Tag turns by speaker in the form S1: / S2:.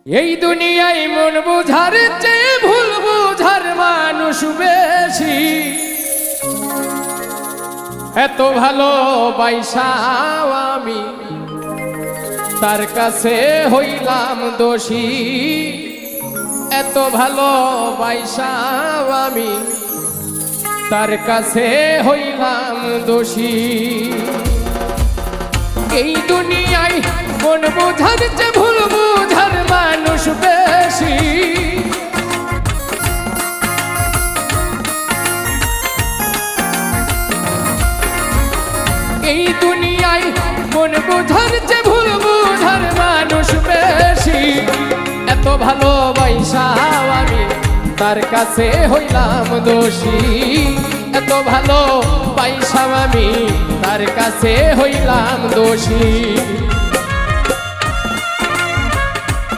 S1: এই দুনিয়ায় মন বুঝার চেয়ে ভুল বুঝার মানুষ বেশি। এত ভালোবাসাও আমি তার কাছে হইলাম দোষী। এত ভালোবাসাও আমি তার কাছে হইলাম দোষী। এই দুনিয়ায় মন বুঝার চেয়ে ভুল বুঝার মানুষ বেশি। এই দুনিয়ায় মন বুঝার চেয়ে ভুল বুঝার মানুষ বেশি। এত ভালোবাসাও আমি তার কাছে হইলাম দোষী। এত ভালোবাসাও আমি তার কাছে হইলাম দোষী।